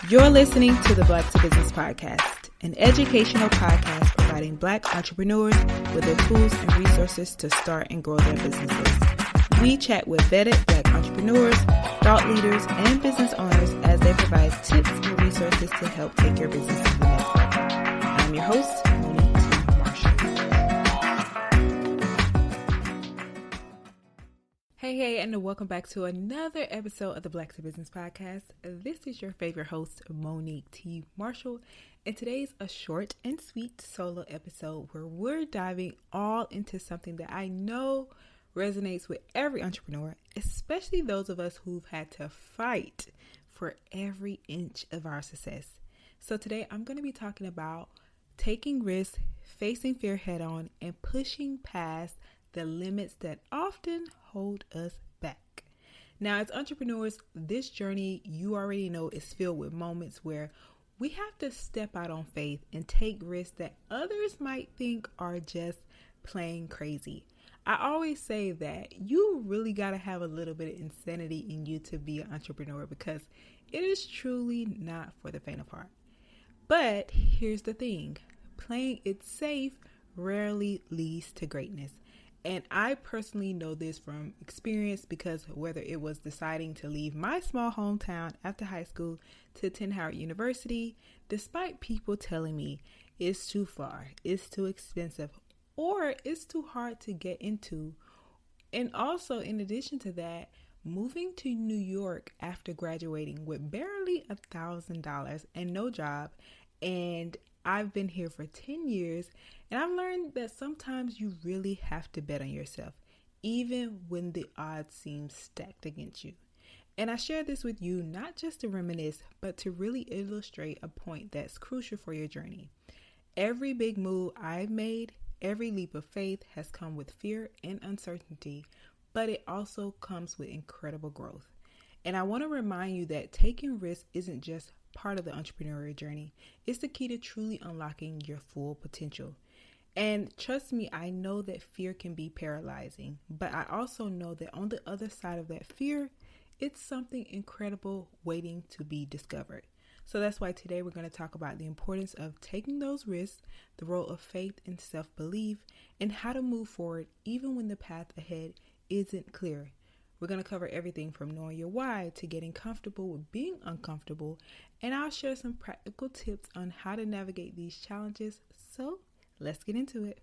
You're listening to the Black to Business Podcast, an educational podcast providing Black entrepreneurs with the tools and resources to start and grow their businesses. We chat with vetted Black entrepreneurs, thought leaders, and business owners as they provide tips and resources to help take your business to the next level. I'm your host, Monique T. Hey, and welcome back to another episode of the Black to Business Podcast. This is your favorite host, Monique T. Marshall, and today's a short and sweet solo episode where we're diving all into something that I know resonates with every entrepreneur, especially those of us who've had to fight for every inch of our success. So today I'm going to be talking about taking risks, facing fear head on, and pushing past the limits that often hold us back. Now, as entrepreneurs, this journey, you already know, is filled with moments where we have to step out on faith and take risks that others might think are just plain crazy. I always say that you really got to have a little bit of insanity in you to be an entrepreneur, because it is truly not for the faint of heart. But here's the thing, playing it safe rarely leads to greatness. And I personally know this from experience, because whether it was deciding to leave my small hometown after high school to attend Howard University, despite people telling me it's too far, it's too expensive, or it's too hard to get into. And also, in addition to that, moving to New York after graduating with barely $1,000 and no job, and I've been here for 10 years, and I've learned that sometimes you really have to bet on yourself, even when the odds seem stacked against you. And I share this with you not just to reminisce, but to really illustrate a point that's crucial for your journey. Every big move I've made, every leap of faith has come with fear and uncertainty, but it also comes with incredible growth. And I want to remind you that taking risks isn't just part of the entrepreneurial journey. It's the key to truly unlocking your full potential. And trust me, I know that fear can be paralyzing, but I also know that on the other side of that fear, it's something incredible waiting to be discovered. So that's why today we're going to talk about the importance of taking those risks, the role of faith and self-belief, and how to move forward even when the path ahead isn't clear. We're going to cover everything from knowing your why to getting comfortable with being uncomfortable, and I'll share some practical tips on how to navigate these challenges. So let's get into it.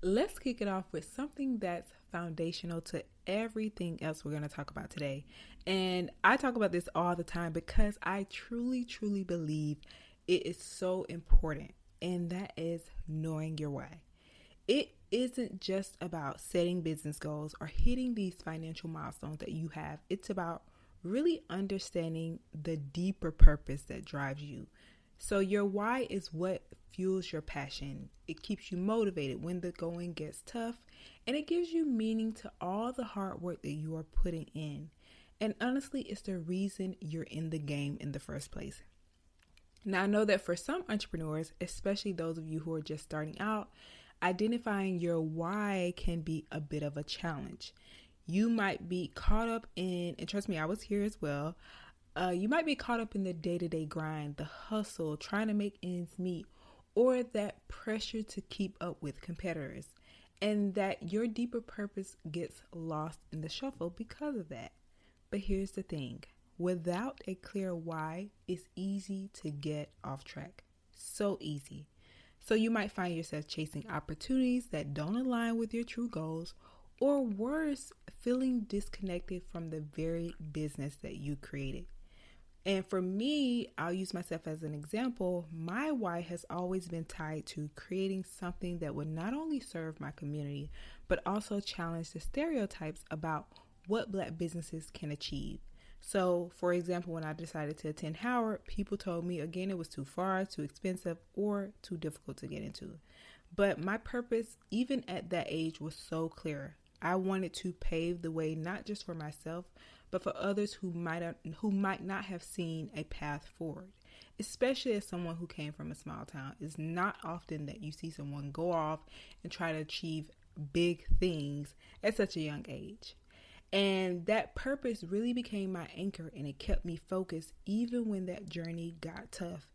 Let's kick it off with something that's foundational to everything else we're going to talk about today. And I talk about this all the time because I truly believe it is so important, and that is knowing your why. It isn't just about setting business goals or hitting these financial milestones that you have. It's about really understanding the deeper purpose that drives you. So your why is what fuels your passion. It keeps you motivated when the going gets tough, and it gives you meaning to all the hard work that you are putting in. And honestly, it's the reason you're in the game in the first place. Now, I know that for some entrepreneurs, especially those of you who are just starting out, identifying your why can be a bit of a challenge. You might be caught up in, and trust me, I was here as well. You might be caught up in the day-to-day grind, the hustle, trying to make ends meet, or that pressure to keep up with competitors, and that your deeper purpose gets lost in the shuffle because of that. But here's the thing, without a clear why, it's easy to get off track. So easy. So you might find yourself chasing opportunities that don't align with your true goals, or worse, feeling disconnected from the very business that you created. And for me, I'll use myself as an example. My why has always been tied to creating something that would not only serve my community, but also challenge the stereotypes about what Black businesses can achieve. So, for example, when I decided to attend Howard, people told me, again, it was too far, too expensive, or too difficult to get into. But my purpose, even at that age, was so clear. I wanted to pave the way, not just for myself, but for others who might not have seen a path forward. Especially as someone who came from a small town, it's not often that you see someone go off and try to achieve big things at such a young age. And that purpose really became my anchor, and it kept me focused even when that journey got tough.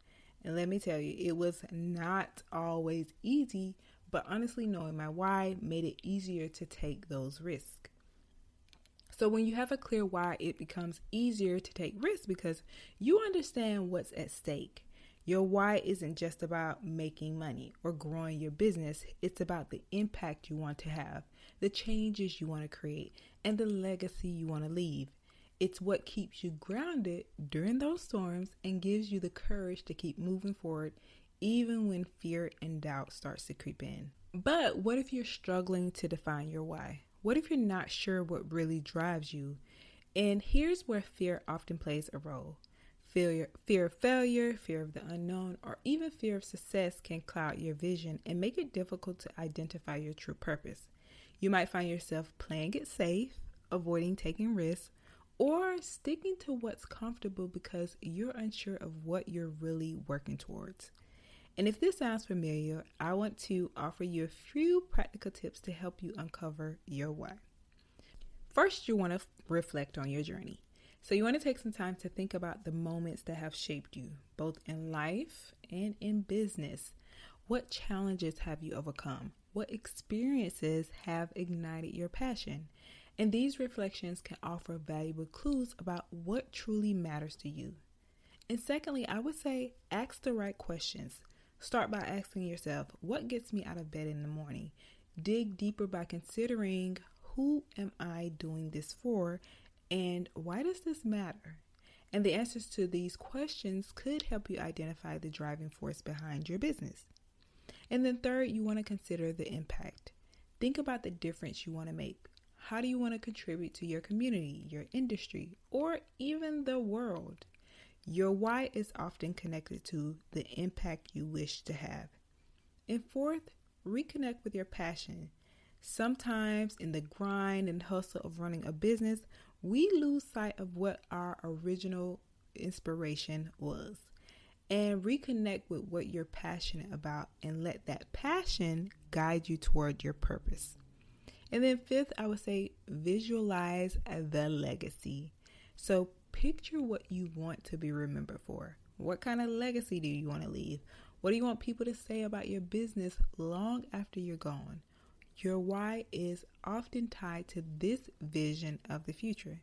And let me tell you, it was not always easy, but honestly, knowing my why made it easier to take those risks. So when you have a clear why, it becomes easier to take risks because you understand what's at stake. Your why isn't just about making money or growing your business. It's about the impact you want to have, the changes you want to create, and the legacy you want to leave. It's what keeps you grounded during those storms and gives you the courage to keep moving forward even when fear and doubt starts to creep in. But what if you're struggling to define your why? What if you're not sure what really drives you? And here's where fear often plays a role. Fear of failure, fear of the unknown, or even fear of success can cloud your vision and make it difficult to identify your true purpose. You might find yourself playing it safe, avoiding taking risks, or sticking to what's comfortable because you're unsure of what you're really working towards. And if this sounds familiar, I want to offer you a few practical tips to help you uncover your why. First, you want to reflect on your journey. So you want to take some time to think about the moments that have shaped you, both in life and in business. What challenges have you overcome? What experiences have ignited your passion? And these reflections can offer valuable clues about what truly matters to you. And secondly, I would say ask the right questions. Start by asking yourself, what gets me out of bed in the morning? Dig deeper by considering, who am I doing this for? And why does this matter? And the answers to these questions could help you identify the driving force behind your business. And then third, you want to consider the impact. Think about the difference you want to make. How do you want to contribute to your community, your industry, or even the world? Your why is often connected to the impact you wish to have. And fourth, reconnect with your passion. Sometimes in the grind and hustle of running a business, we lose sight of what our original inspiration was. And reconnect with what you're passionate about and let that passion guide you toward your purpose. And then fifth, I would say visualize the legacy. So picture what you want to be remembered for. What kind of legacy do you want to leave? What do you want people to say about your business long after you're gone? Your why is often tied to this vision of the future.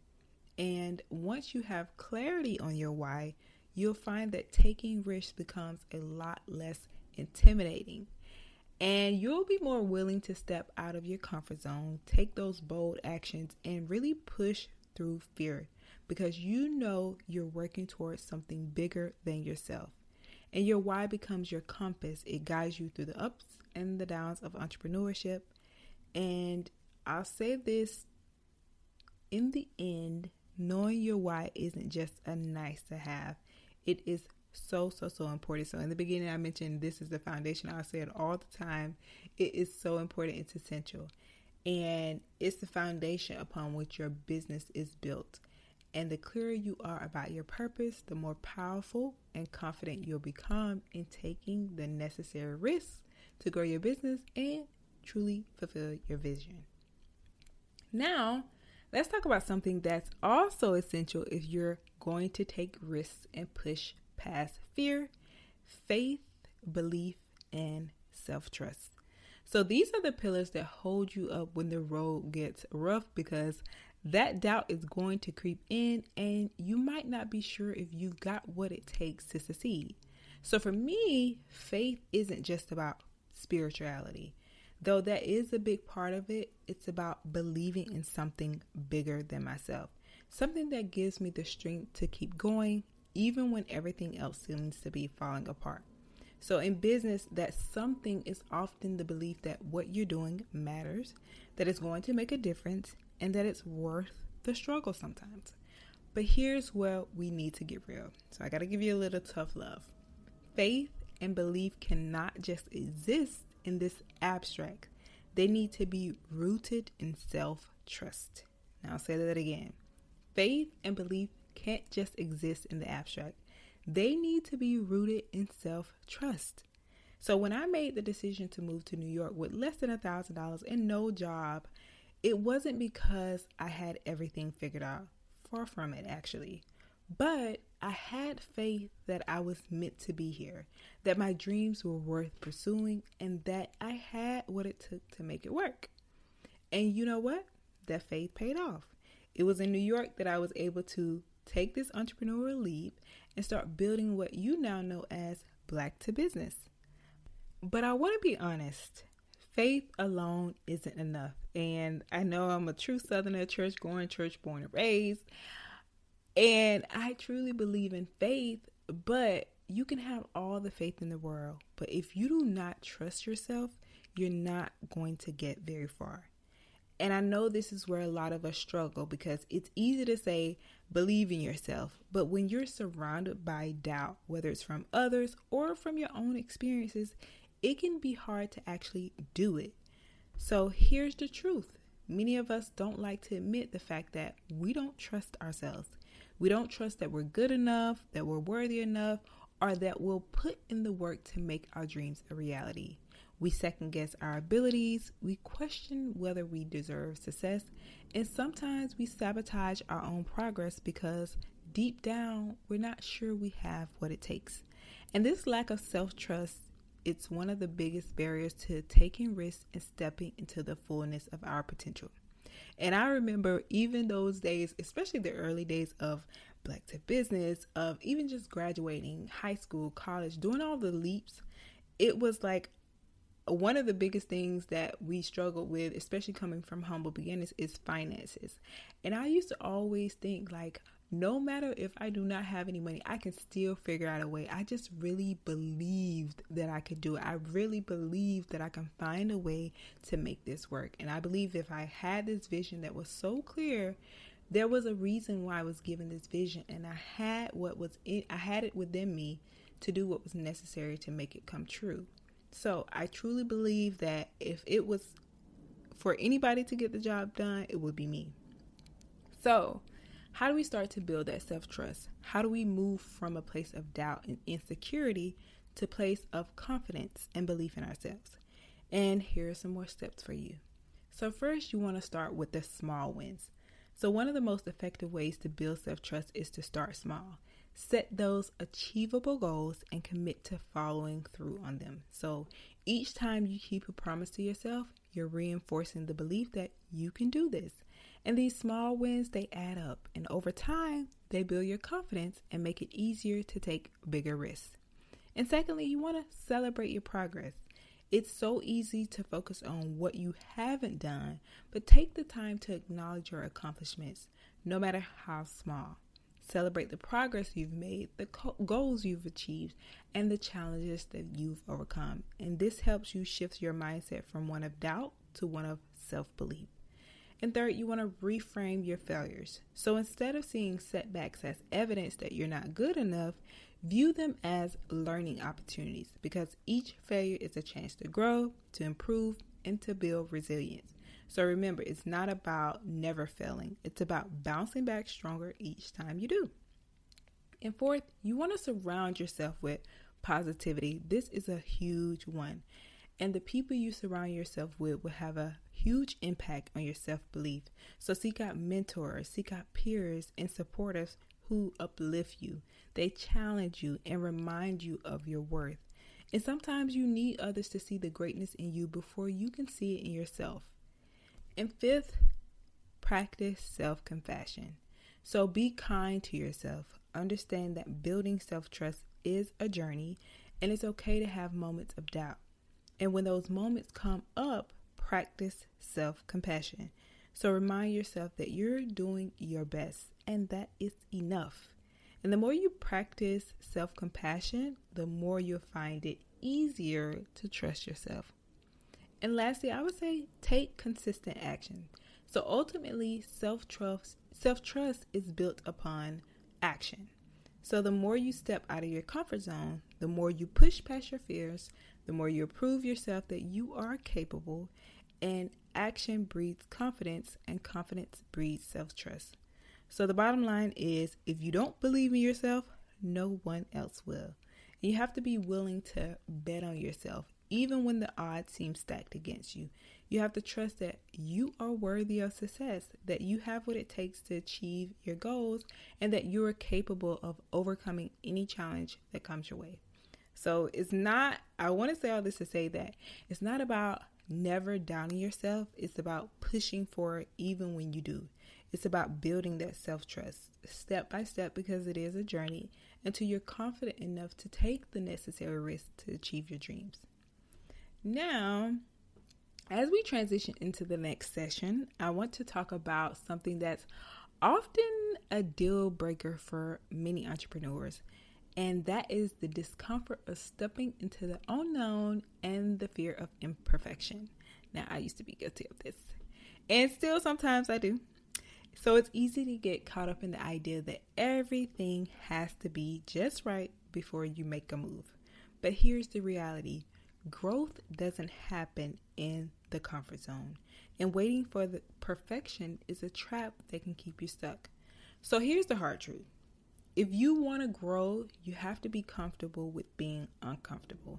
And once you have clarity on your why, you'll find that taking risks becomes a lot less intimidating. And you'll be more willing to step out of your comfort zone, take those bold actions, and really push through fear because you know you're working towards something bigger than yourself. And your why becomes your compass. It guides you through the ups and the downs of entrepreneurship. And I'll say this, in the end, knowing your why isn't just a nice to have. It is so important. So in the beginning, I mentioned this is the foundation. I say it all the time. It is so important. It's essential. And it's the foundation upon which your business is built. And the clearer you are about your purpose, the more powerful and confident you'll become in taking the necessary risks to grow your business and truly fulfill your vision. Now, let's talk about something that's also essential if you're going to take risks and push past fear: faith, belief, and self-trust. So these are the pillars that hold you up when the road gets rough, because that doubt is going to creep in and you might not be sure if you got what it takes to succeed. So for me, faith isn't just about spirituality. Though that is a big part of it, it's about believing in something bigger than myself. Something that gives me the strength to keep going even when everything else seems to be falling apart. So in business, that something is often the belief that what you're doing matters, that it's going to make a difference, and that it's worth the struggle sometimes. But here's where we need to get real. So I got to give you a little tough love. Faith and belief cannot just exist in this abstract. They need to be rooted in self-trust. Now I'll say that again. Faith and belief can't just exist in the abstract. They need to be rooted in self-trust. So when I made the decision to move to New York with less than $1,000 and no job, It wasn't because I had everything figured out. Far from it, actually. But I had faith that I was meant to be here, that my dreams were worth pursuing, and that I had what it took to make it work. And you know what? That faith paid off. It was in New York that I was able to take this entrepreneurial leap and start building what you now know as Black to Business. But I want to be honest. Faith alone isn't enough. And I know I'm a true Southerner, church-going, church-born and raised. And I truly believe in faith, but you can have all the faith in the world. But if you do not trust yourself, you're not going to get very far. And I know this is where a lot of us struggle, because it's easy to say, believe in yourself. But when you're surrounded by doubt, whether it's from others or from your own experiences, it can be hard to actually do it. So here's the truth. Many of us don't like to admit the fact that we don't trust ourselves. We don't trust that we're good enough, that we're worthy enough, or that we'll put in the work to make our dreams a reality. We second guess our abilities, we question whether we deserve success, and sometimes we sabotage our own progress because deep down, we're not sure we have what it takes. And this lack of self-trust, it's one of the biggest barriers to taking risks and stepping into the fullness of our potential. And I remember even those days, especially the early days of Black to Business, of even just graduating high school, college, doing all the leaps, it was like one of the biggest things that we struggled with, especially coming from humble beginnings, is finances. And I used to always think like, no matter if I do not have any money, I can still figure out a way. I just really believed that I could do it. I really believed that I can find a way to make this work. And I believe if I had this vision that was so clear, there was a reason why I was given this vision, and I had it within me to do what was necessary to make it come true. So I truly believe that if it was for anybody to get the job done, it would be me. So how do we start to build that self-trust? How do we move from a place of doubt and insecurity to a place of confidence and belief in ourselves? And here are some more steps for you. So first, you want to start with the small wins. So one of the most effective ways to build self-trust is to start small. Set those achievable goals and commit to following through on them. So each time you keep a promise to yourself, you're reinforcing the belief that you can do this. And these small wins, they add up. And over time, they build your confidence and make it easier to take bigger risks. And secondly, you want to celebrate your progress. It's so easy to focus on what you haven't done, but take the time to acknowledge your accomplishments, no matter how small. Celebrate the progress you've made, the goals you've achieved, and the challenges that you've overcome. And this helps you shift your mindset from one of doubt to one of self-belief. And third, you want to reframe your failures. So instead of seeing setbacks as evidence that you're not good enough, view them as learning opportunities, because each failure is a chance to grow, to improve, and to build resilience. So remember, it's not about never failing. It's about bouncing back stronger each time you do. And fourth, you want to surround yourself with positivity. This is a huge one. And the people you surround yourself with will have a huge impact on your self-belief. So seek out mentors, seek out peers and supporters who uplift you. They challenge you and remind you of your worth. And sometimes you need others to see the greatness in you before you can see it in yourself. And fifth, practice self-compassion. So be kind to yourself. Understand that building self-trust is a journey, and it's okay to have moments of doubt. And when those moments come up, practice self-compassion. So remind yourself that you're doing your best and that is enough. And the more you practice self-compassion, the more you'll find it easier to trust yourself. And lastly, I would say take consistent action. So ultimately, self-trust is built upon action. So the more you step out of your comfort zone, the more you push past your fears, the more you prove yourself that you are capable, and action breeds confidence, and confidence breeds self-trust. So the bottom line is, if you don't believe in yourself, no one else will. You have to be willing to bet on yourself, even when the odds seem stacked against you. You have to trust that you are worthy of success, that you have what it takes to achieve your goals, and that you are capable of overcoming any challenge that comes your way. So I want to say all this to say that it's not about never doubting yourself. It's about pushing forward even when you do. It's about building that self-trust step by step, because it is a journey, until you're confident enough to take the necessary risks to achieve your dreams. Now, as we transition into the next session, I want to talk about something that's often a deal breaker for many entrepreneurs, and that is the discomfort of stepping into the unknown and the fear of imperfection. Now, I used to be guilty of this, and still sometimes I do. So it's easy to get caught up in the idea that everything has to be just right before you make a move. But here's the reality. Growth doesn't happen in the comfort zone, and waiting for the perfection is a trap that can keep you stuck. So here's the hard truth. If you want to grow, you have to be comfortable with being uncomfortable.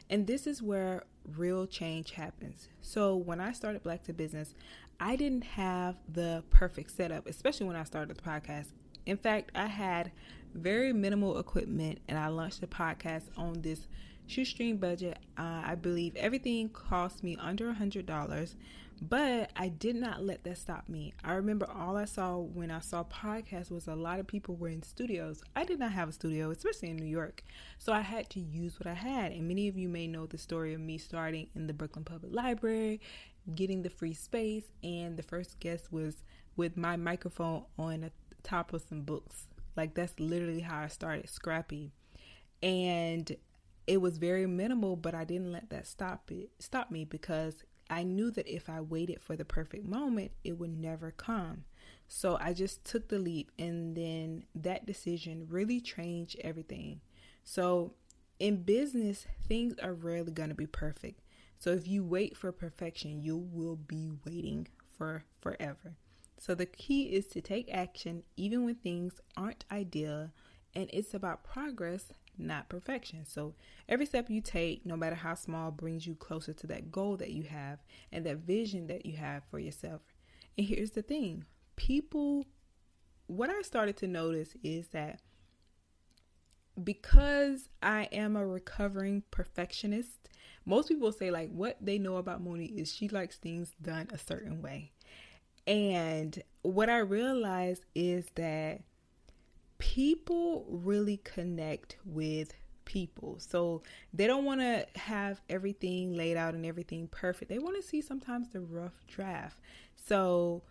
And this is where real change happens. So when I started Black to Business, I didn't have the perfect setup, especially when I started the podcast. In fact, I had very minimal equipment, and I launched the podcast on this shoestring budget. I believe everything cost me under $100, but I did not let that stop me. I remember all I saw when I saw podcasts was a lot of people were in studios. I did not have a studio, especially in New York, so I had to use what I had. And many of you may know the story of me starting in the Brooklyn Public Library, getting the free space, and the first guest was with my microphone on the top of some books. Like, that's literally how I started, scrappy. And it was very minimal, but I didn't let that stop me, because I knew that if I waited for the perfect moment, it would never come. So I just took the leap, and then that decision really changed everything. So in business, things are rarely going to be perfect. So if you wait for perfection, you will be waiting for forever. So the key is to take action even when things aren't ideal, and it's about progress, not perfection. So every step you take, no matter how small, brings you closer to that goal that you have and that vision that you have for yourself. And here's the thing. What I started to notice is that because I am a recovering perfectionist, most people say, like, what they know about Monique is she likes things done a certain way. And what I realized is that people really connect with people. So they don't want to have everything laid out and everything perfect. They want to see sometimes the rough draft. So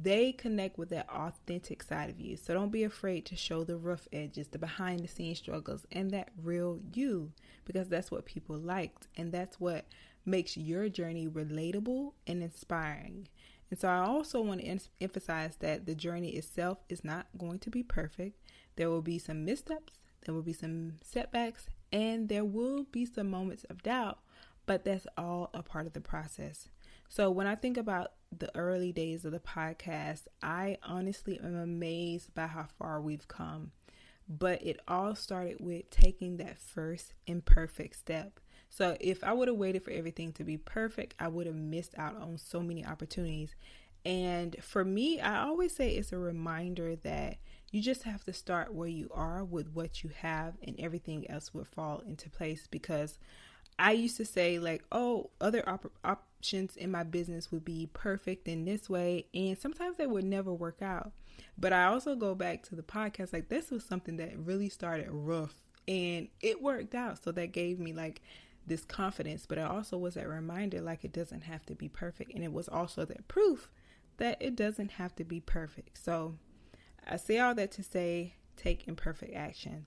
they connect with that authentic side of you. So don't be afraid to show the rough edges, the behind the scenes struggles, and that real you, because that's what people liked. And that's what makes your journey relatable and inspiring. And so I also want to emphasize that the journey itself is not going to be perfect. There will be some missteps, there will be some setbacks, and there will be some moments of doubt, but that's all a part of the process. So when I think about the early days of the podcast, I honestly am amazed by how far we've come. But it all started with taking that first imperfect step. So if I would have waited for everything to be perfect, I would have missed out on so many opportunities. And for me, I always say it's a reminder that you just have to start where you are with what you have, and everything else will fall into place. Because I used to say, like, oh, other options in my business would be perfect in this way, and sometimes they would never work out. But I also go back to the podcast, like, this was something that really started rough and it worked out. So that gave me like this confidence, but it also was that reminder, like, it doesn't have to be perfect. And it was also that proof that it doesn't have to be perfect. So I say all that to say, take imperfect action.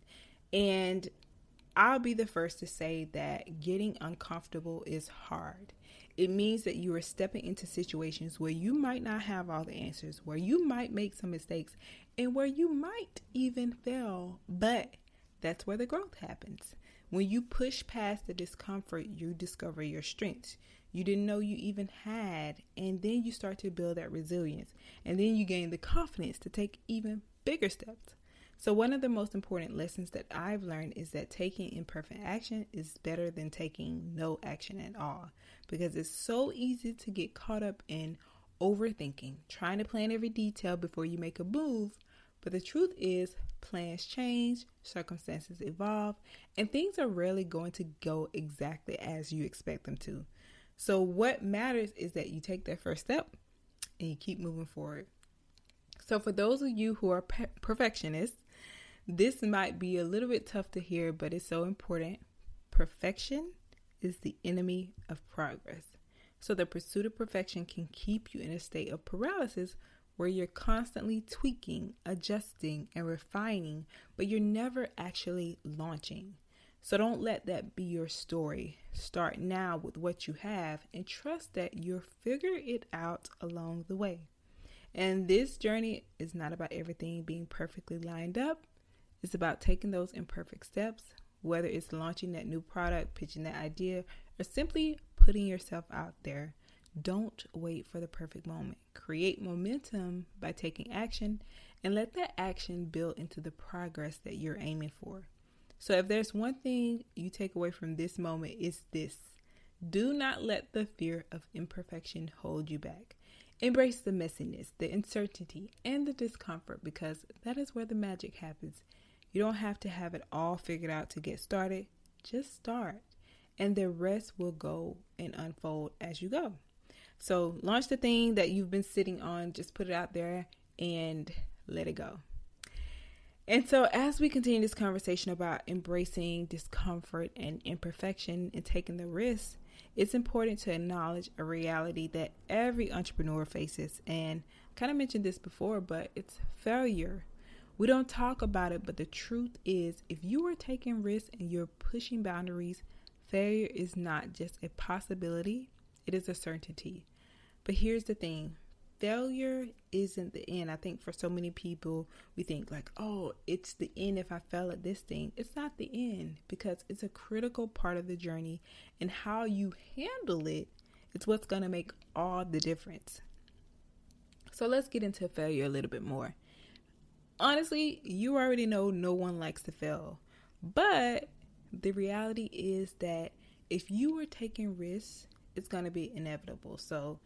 And I'll be the first to say that getting uncomfortable is hard. It means that you are stepping into situations where you might not have all the answers, where you might make some mistakes, and where you might even fail. But that's where the growth happens. When you push past the discomfort, you discover your strengths you didn't know you even had, and then you start to build that resilience, and then you gain the confidence to take even bigger steps. So one of the most important lessons that I've learned is that taking imperfect action is better than taking no action at all, because it's so easy to get caught up in overthinking, trying to plan every detail before you make a move. But the truth is, plans change, circumstances evolve, and things are rarely going to go exactly as you expect them to. So what matters is that you take that first step and you keep moving forward. So for those of you who are perfectionists, this might be a little bit tough to hear, but it's so important. Perfection is the enemy of progress. So the pursuit of perfection can keep you in a state of paralysis where you're constantly tweaking, adjusting, and refining, but you're never actually launching. So don't let that be your story. Start now with what you have and trust that you'll figure it out along the way. And this journey is not about everything being perfectly lined up. It's about taking those imperfect steps, whether it's launching that new product, pitching that idea, or simply putting yourself out there. Don't wait for the perfect moment. Create momentum by taking action and let that action build into the progress that you're aiming for. So if there's one thing you take away from this moment, it's this. Do not let the fear of imperfection hold you back. Embrace the messiness, the uncertainty, and the discomfort, because that is where the magic happens. You don't have to have it all figured out to get started. Just start, and the rest will go and unfold as you go. So launch the thing that you've been sitting on. Just put it out there and let it go. And so as we continue this conversation about embracing discomfort and imperfection and taking the risk, it's important to acknowledge a reality that every entrepreneur faces. And I kind of mentioned this before, but it's failure. We don't talk about it, but the truth is, if you are taking risks and you're pushing boundaries, failure is not just a possibility, it is a certainty. But here's the thing. Failure isn't the end. I think for so many people, we think like, oh, it's the end if I fail at this thing. It's not the end, because it's a critical part of the journey, and how you handle it is what's going to make all the difference. So let's get into failure a little bit more. Honestly, you already know no one likes to fail, but the reality is that if you are taking risks, it's going to be inevitable. So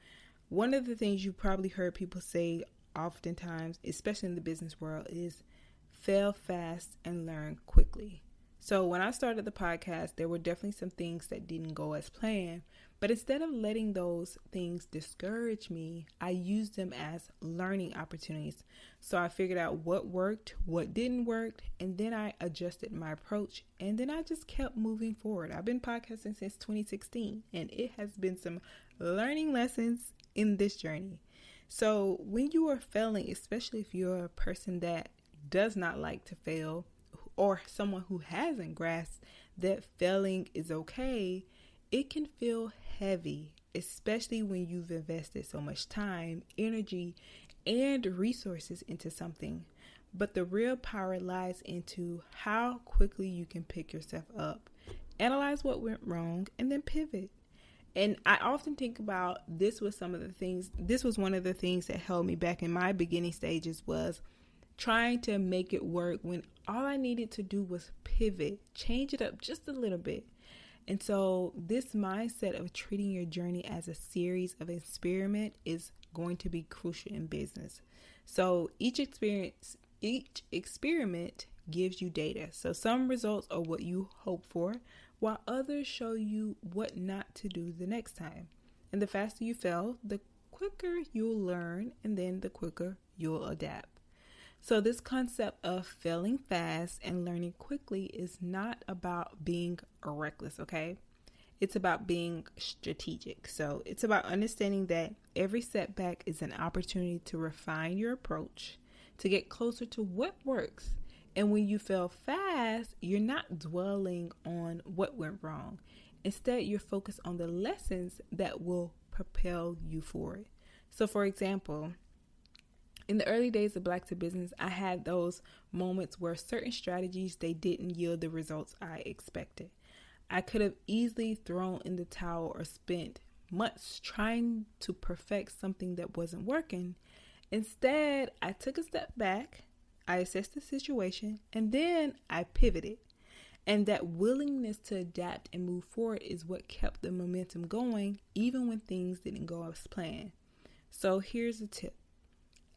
one of the things you probably heard people say oftentimes, especially in the business world, is fail fast and learn quickly. So when I started the podcast, there were definitely some things that didn't go as planned, but instead of letting those things discourage me, I used them as learning opportunities. So I figured out what worked, what didn't work, and then I adjusted my approach, and then I just kept moving forward. I've been podcasting since 2016, and it has been some learning lessons in this journey. So when you are failing, especially if you're a person that does not like to fail, or someone who hasn't grasped that failing is okay, it can feel heavy, especially when you've invested so much time, energy, and resources into something. But the real power lies into how quickly you can pick yourself up, analyze what went wrong, and then pivot. And I often think about this was one of the things that held me back in my beginning stages, was trying to make it work when all I needed to do was pivot, change it up just a little bit. And so this mindset of treating your journey as a series of experiment is going to be crucial in business. So each experiment gives you data. So some results are what you hope for, while others show you what not to do the next time. And the faster you fail, the quicker you'll learn, and then the quicker you'll adapt. So this concept of failing fast and learning quickly is not about being reckless, okay? It's about being strategic. So it's about understanding that every setback is an opportunity to refine your approach, to get closer to what works. And when you fail fast, you're not dwelling on what went wrong. Instead, you're focused on the lessons that will propel you forward. So for example, in the early days of Black to Business, I had those moments where certain strategies, they didn't yield the results I expected. I could have easily thrown in the towel or spent months trying to perfect something that wasn't working. Instead, I took a step back. I assessed the situation, and then I pivoted. And that willingness to adapt and move forward is what kept the momentum going, even when things didn't go as planned. So here's a tip.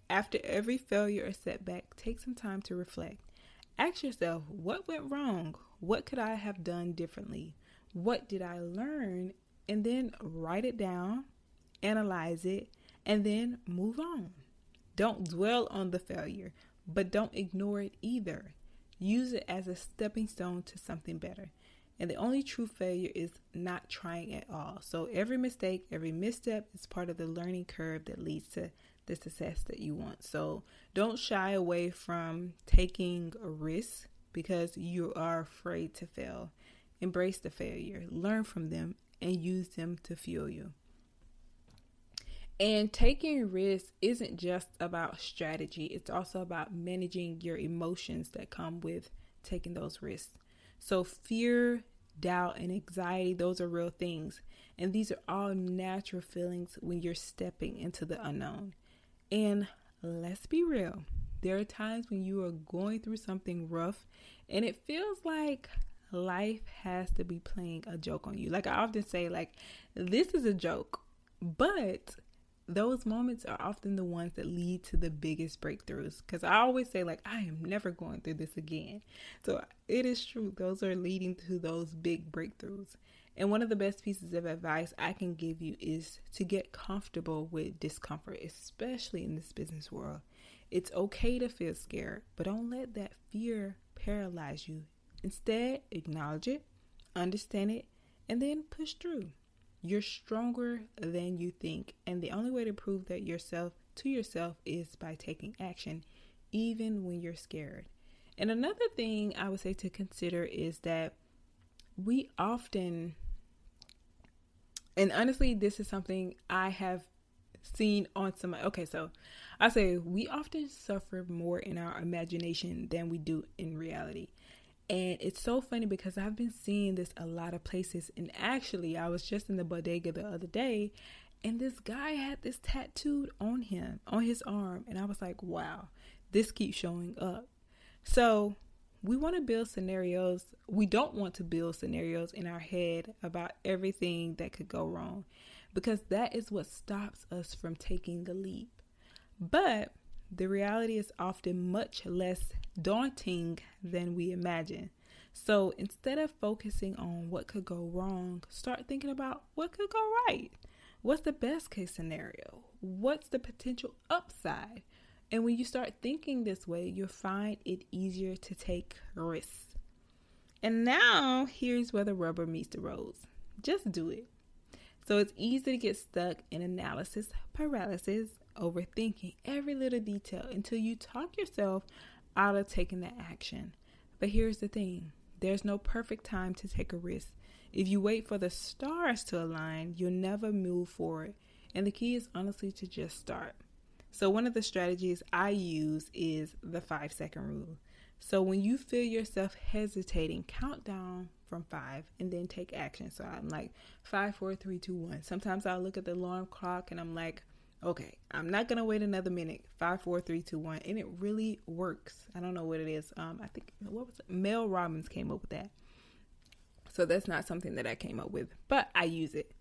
After every failure or setback, take some time to reflect. Ask yourself, what went wrong? What could I have done differently? What did I learn? And then write it down, analyze it, and then move on. Don't dwell on the failure, but don't ignore it either. Use it as a stepping stone to something better. And the only true failure is not trying at all. So every mistake, every misstep is part of the learning curve that leads to the success that you want. So don't shy away from taking a risk because you are afraid to fail. Embrace the failure, learn from them, and use them to fuel you. And taking risks isn't just about strategy. It's also about managing your emotions that come with taking those risks. So fear, doubt, and anxiety, those are real things. And these are all natural feelings when you're stepping into the unknown. And let's be real. There are times when you are going through something rough and it feels like life has to be playing a joke on you. Like I often say, like, this is a joke, but those moments are often the ones that lead to the biggest breakthroughs. Because I always say, like, I am never going through this again. So it is true. Those are leading to those big breakthroughs. And one of the best pieces of advice I can give you is to get comfortable with discomfort, especially in this business world. It's okay to feel scared, but don't let that fear paralyze you. Instead, acknowledge it, understand it, and then push through. You're stronger than you think. And the only way to prove that to yourself is by taking action, even when you're scared. And another thing I would say to consider is that we often, and honestly, this is something I have seen on somebody. Okay, so I say we often suffer more in our imagination than we do in reality. And it's so funny because I've been seeing this a lot of places. And actually, I was just in the bodega the other day, and this guy had this tattooed on him, on his arm. And I was like, wow, this keeps showing up. So we want to build scenarios. We don't want to build scenarios in our head about everything that could go wrong, because that is what stops us from taking the leap. But the reality is often much less daunting than we imagine. So instead of focusing on what could go wrong, start thinking about what could go right. What's the best case scenario? What's the potential upside? And when you start thinking this way, you'll find it easier to take risks. And now here's where the rubber meets the roads. Just do it. So it's easy to get stuck in analysis paralysis, overthinking every little detail until you talk yourself out of taking that action. But here's the thing. There's no perfect time to take a risk. If you wait for the stars to align, you'll never move forward. And the key is honestly to just start. So one of the strategies I use is the 5-second rule. So when you feel yourself hesitating, count down from 5 and then take action. So I'm like 5, 4, 3, 2, 1. Sometimes I'll look at the alarm clock and I'm like, okay, I'm not going to wait another minute. 5, 4, 3, 2, 1. And it really works. I don't know what it is. I think, what was it? Mel Robbins came up with that. So that's not something that I came up with, but I use it.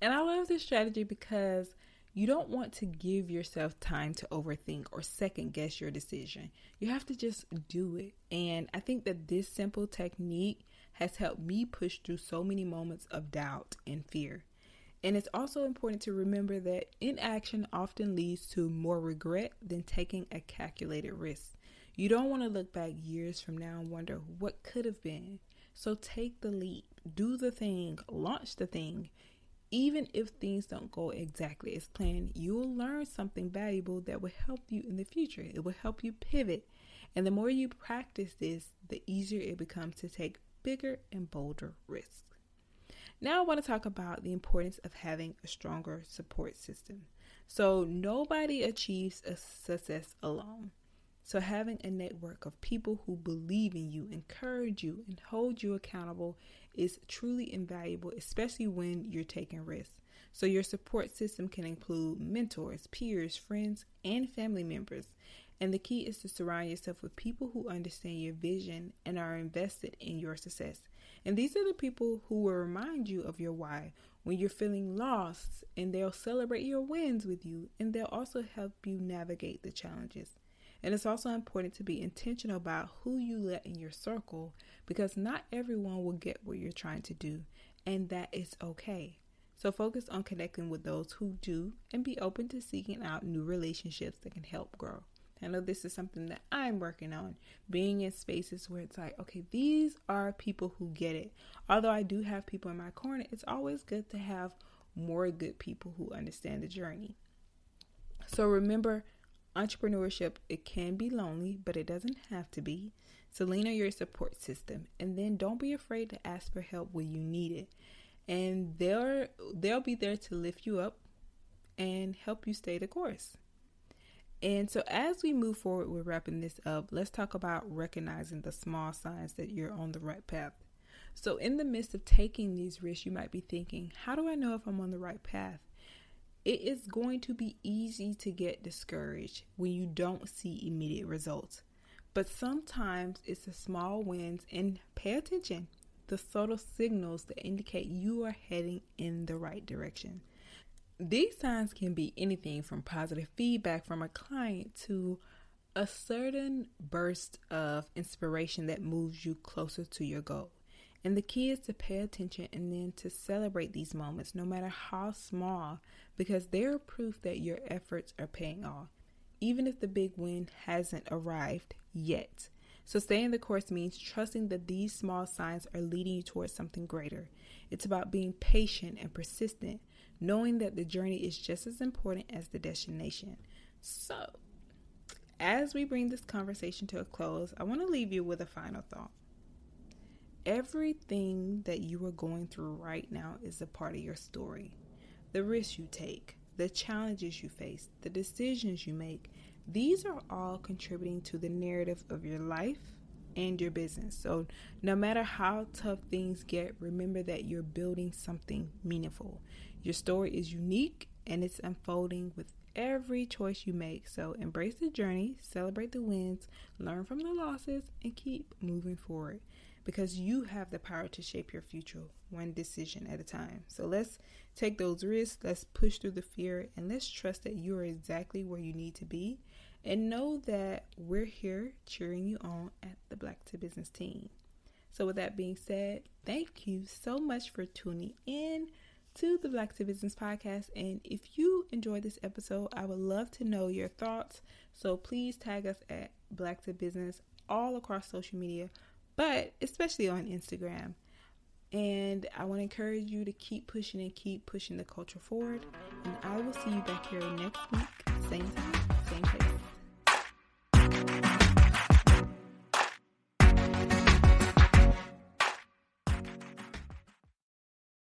And I love this strategy because you don't want to give yourself time to overthink or second guess your decision. You have to just do it. And I think that this simple technique has helped me push through so many moments of doubt and fear. And it's also important to remember that inaction often leads to more regret than taking a calculated risk. You don't want to look back years from now and wonder what could have been. So take the leap, do the thing, launch the thing. Even if things don't go exactly as planned, you'll learn something valuable that will help you in the future. It will help you pivot. And the more you practice this, the easier it becomes to take bigger and bolder risks. Now I want to talk about the importance of having a stronger support system. So nobody achieves a success alone. So having a network of people who believe in you, encourage you, and hold you accountable is truly invaluable, especially when you're taking risks. So your support system can include mentors, peers, friends, and family members. And the key is to surround yourself with people who understand your vision and are invested in your success. And these are the people who will remind you of your why when you're feeling lost, and they'll celebrate your wins with you, and they'll also help you navigate the challenges. And it's also important to be intentional about who you let in your circle, because not everyone will get what you're trying to do, and that is okay. So focus on connecting with those who do, and be open to seeking out new relationships that can help grow. I know this is something that I'm working on, being in spaces where it's like, okay, these are people who get it. Although I do have people in my corner, it's always good to have more good people who understand the journey. So remember, entrepreneurship, it can be lonely, but it doesn't have to be. So lean on your support system, and then don't be afraid to ask for help when you need it. And they'll be there to lift you up and help you stay the course. And so as we move forward with wrapping this up, let's talk about recognizing the small signs that you're on the right path. So in the midst of taking these risks, you might be thinking, how do I know if I'm on the right path? It is going to be easy to get discouraged when you don't see immediate results. But sometimes it's the small wins, and pay attention, the subtle signals that indicate you are heading in the right direction. These signs can be anything from positive feedback from a client to a certain burst of inspiration that moves you closer to your goal. And the key is to pay attention and then to celebrate these moments, no matter how small, because they're proof that your efforts are paying off, even if the big win hasn't arrived yet. So staying the course means trusting that these small signs are leading you towards something greater. It's about being patient and persistent, knowing that the journey is just as important as the destination. So, as we bring this conversation to a close, I want to leave you with a final thought. Everything that you are going through right now is a part of your story. The risks you take, the challenges you face, the decisions you make, these are all contributing to the narrative of your life and your business. So no matter how tough things get, remember that you're building something meaningful. Your story is unique, and it's unfolding with every choice you make. So embrace the journey, celebrate the wins, learn from the losses, and keep moving forward, because you have the power to shape your future one decision at a time. So let's take those risks, let's push through the fear, and let's trust that you are exactly where you need to be. And know that we're here cheering you on at the Black to Business team. So with that being said, thank you so much for tuning in to the Black to Business podcast. And if you enjoyed this episode, I would love to know your thoughts. So please tag us at Black to Business all across social media, but especially on Instagram. And I want to encourage you to keep pushing and keep pushing the culture forward. And I will see you back here next week.